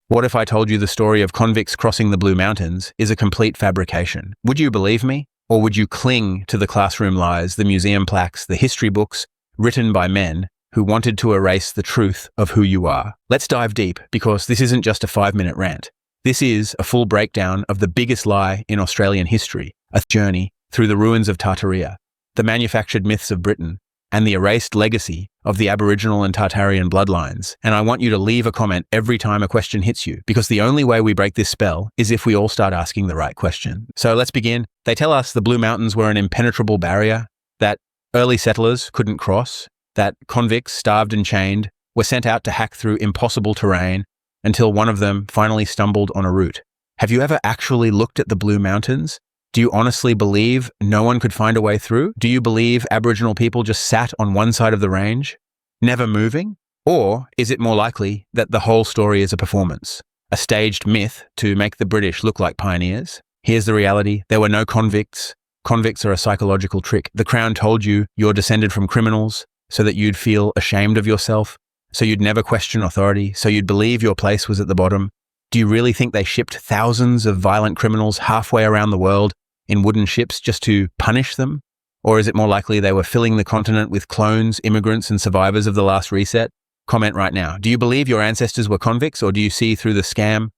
What if I told you the story of convicts crossing the Blue Mountains is a complete fabrication? Would you believe me? Or would you cling to the classroom lies, the museum plaques, the history books written by men who wanted to erase the truth of who you are? Let's dive deep, because this isn't just a 5-minute rant. This is a full breakdown of the biggest lie in Australian history, a journey through the ruins of Tartaria, the manufactured myths of Britain, and the erased legacy of the Aboriginal and Tartarian bloodlines. And I want you to leave a comment every time a question hits you, because the only way we break this spell is if we all start asking the right question. So let's begin. They tell us the Blue Mountains were an impenetrable barrier, that early settlers couldn't cross, that convicts, starved and chained, were sent out to hack through impossible terrain until one of them finally stumbled on a route. Have you ever actually looked at the Blue Mountains? Do you honestly believe no one could find a way through? Do you believe Aboriginal people just sat on one side of the range, never moving? Or is it more likely that the whole story is a performance, a staged myth to make the British look like pioneers? Here's the reality. There were no convicts. Convicts are a psychological trick. The Crown told you you're descended from criminals so that you'd feel ashamed of yourself, so you'd never question authority, so you'd believe your place was at the bottom. Do you really think they shipped thousands of violent criminals halfway around the world in wooden ships just to punish them? Or is it more likely they were filling the continent with clones, immigrants, and survivors of the last reset? Comment right now. Do you believe your ancestors were convicts, or do you see through the scam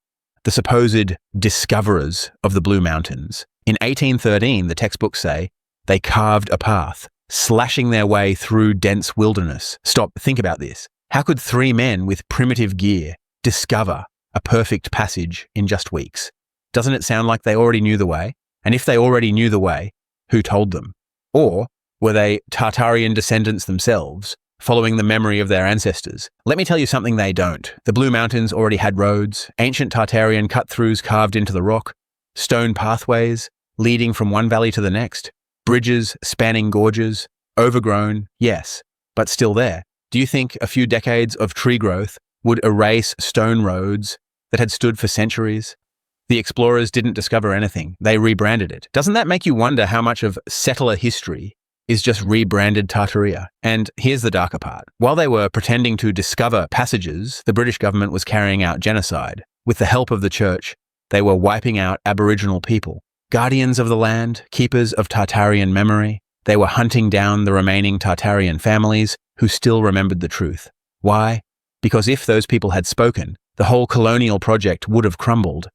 the supposed discoverers of the Blue Mountains? In 1813, the textbooks say, they carved a path, slashing their way through dense wilderness. Stop, think about this. How could 3 men with primitive gear discover a perfect passage in just weeks? Doesn't it sound like they already knew the way? And if they already knew the way, who told them? Or were they Tartarian descendants themselves, following the memory of their ancestors? Let me tell you something they don't. The Blue Mountains already had roads, ancient Tartarian cut-throughs carved into the rock, stone pathways leading from one valley to the next, bridges spanning gorges, overgrown, yes, but still there. Do you think a few decades of tree growth would erase stone roads that had stood for centuries? The explorers didn't discover anything. They rebranded it. Doesn't that make you wonder how much of settler history is just rebranded Tartaria? And here's the darker part. While they were pretending to discover passages, the British government was carrying out genocide. With the help of the church, they were wiping out Aboriginal people. Guardians of the land, keepers of Tartarian memory, they were hunting down the remaining Tartarian families who still remembered the truth. Why? Because if those people had spoken, the whole colonial project would have crumbled.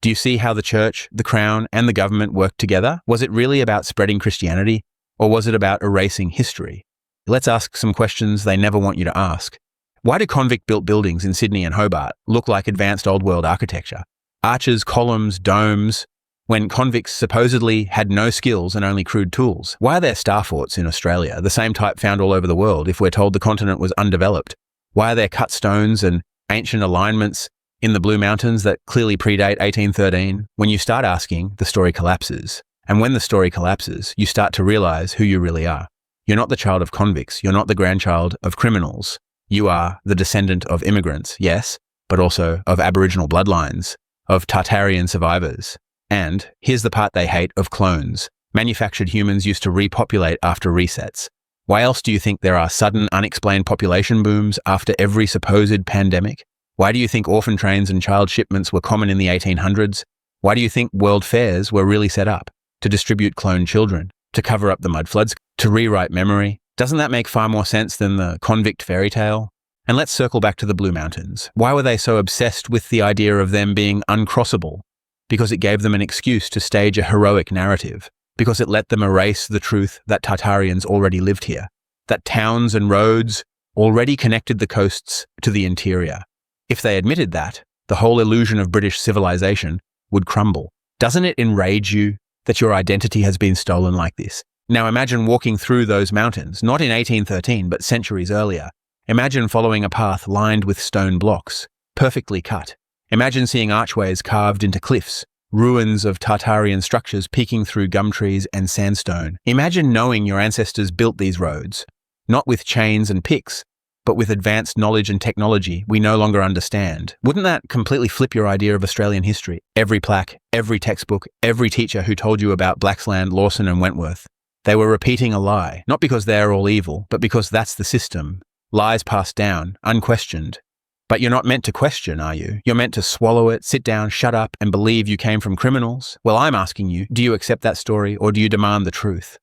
Do you see how the church, the crown, and the government worked together? Was it really about spreading Christianity, or was it about erasing history? Let's ask some questions they never want you to ask. Why do convict-built buildings in Sydney and Hobart look like advanced old-world architecture? Arches, columns, domes, when convicts supposedly had no skills and only crude tools. Why are there star forts in Australia, the same type found all over the world, if we're told the continent was undeveloped? Why are there cut stones and ancient alignments in the Blue Mountains that clearly predate 1813? When you start asking, the story collapses. And when the story collapses, you start to realize who you really are. You're not the child of convicts. You're not the grandchild of criminals. You are the descendant of immigrants, yes, but also of Aboriginal bloodlines, of Tartarian survivors. And here's the part they hate, of clones. Manufactured humans used to repopulate after resets. Why else do you think there are sudden, unexplained population booms after every supposed pandemic? Why do you think orphan trains and child shipments were common in the 1800s? Why do you think world fairs were really set up? To distribute cloned children, to cover up the mudfloods, to rewrite memory? Doesn't that make far more sense than the convict fairy tale? And let's circle back to the Blue Mountains. Why were they so obsessed with the idea of them being uncrossable? Because it gave them an excuse to stage a heroic narrative. Because it let them erase the truth that Tartarians already lived here. That towns and roads already connected the coasts to the interior. If they admitted that, the whole illusion of British civilization would crumble. Doesn't it enrage you that your identity has been stolen like this? Now imagine walking through those mountains, not in 1813, but centuries earlier. Imagine following a path lined with stone blocks, perfectly cut. Imagine seeing archways carved into cliffs, ruins of Tartarian structures peeking through gum trees and sandstone. Imagine knowing your ancestors built these roads, not with chains and picks, but with advanced knowledge and technology we no longer understand. Wouldn't that completely flip your idea of Australian history? Every plaque, every textbook, every teacher who told you about Blaxland, Lawson and Wentworth, they were repeating a lie, not because they're all evil, but because that's the system. Lies passed down, unquestioned. But you're not meant to question, are you? You're meant to swallow it, sit down, shut up, and believe you came from criminals? Well, I'm asking you, do you accept that story, or do you demand the truth?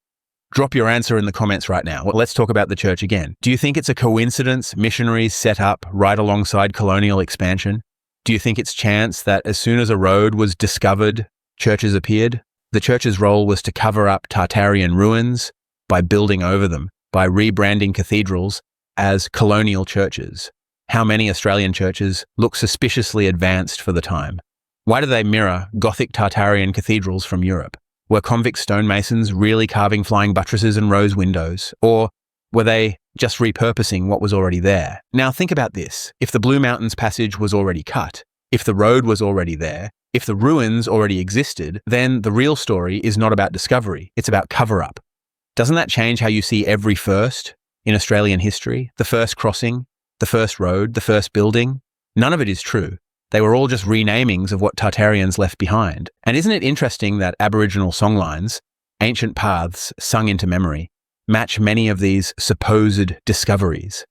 Drop your answer in the comments right now. Well, let's talk about the church again. Do you think it's a coincidence missionaries set up right alongside colonial expansion? Do you think it's chance that as soon as a road was discovered, churches appeared? The church's role was to cover up Tartarian ruins by building over them, by rebranding cathedrals as colonial churches. How many Australian churches look suspiciously advanced for the time? Why do they mirror Gothic Tartarian cathedrals from Europe? Were convict stonemasons really carving flying buttresses and rose windows? Or were they just repurposing what was already there? Now think about this. If the Blue Mountains Passage was already cut, if the road was already there, if the ruins already existed, then the real story is not about discovery, it's about cover-up. Doesn't that change how you see every first in Australian history? The first crossing, the first road, the first building? None of it is true. They were all just renamings of what Tartarians left behind. And isn't it interesting that Aboriginal songlines, ancient paths sung into memory, match many of these supposed discoveries?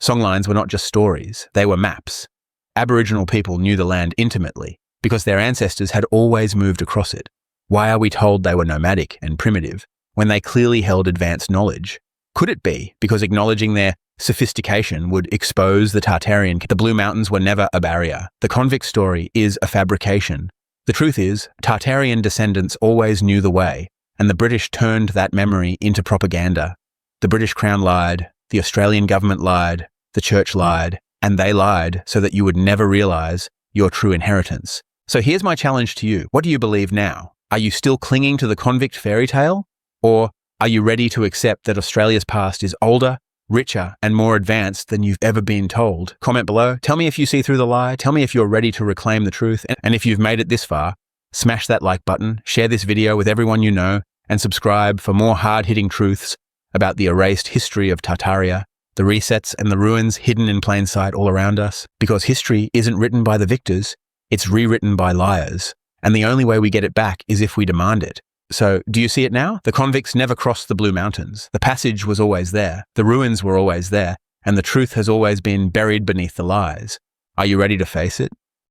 Songlines were not just stories, they were maps. Aboriginal people knew the land intimately because their ancestors had always moved across it. Why are we told they were nomadic and primitive when they clearly held advanced knowledge? Could it be because acknowledging their sophistication would expose the Tartarian? The Blue Mountains were never a barrier. The convict story is a fabrication. The truth is, Tartarian descendants always knew the way, and the British turned that memory into propaganda. The British Crown lied, the Australian government lied, the church lied, and they lied so that you would never realise your true inheritance. So here's my challenge to you. What do you believe now? Are you still clinging to the convict fairy tale? Or are you ready to accept that Australia's past is older, richer, and more advanced than you've ever been told? Comment below. Tell me if you see through the lie. Tell me if you're ready to reclaim the truth. And if you've made it this far, smash that like button, share this video with everyone you know, and subscribe for more hard-hitting truths about the erased history of Tartaria, the resets and the ruins hidden in plain sight all around us. Because history isn't written by the victors, it's rewritten by liars. And the only way we get it back is if we demand it. So, do you see it now? The convicts never crossed the Blue Mountains. The passage was always there. The ruins were always there. And the truth has always been buried beneath the lies. Are you ready to face it?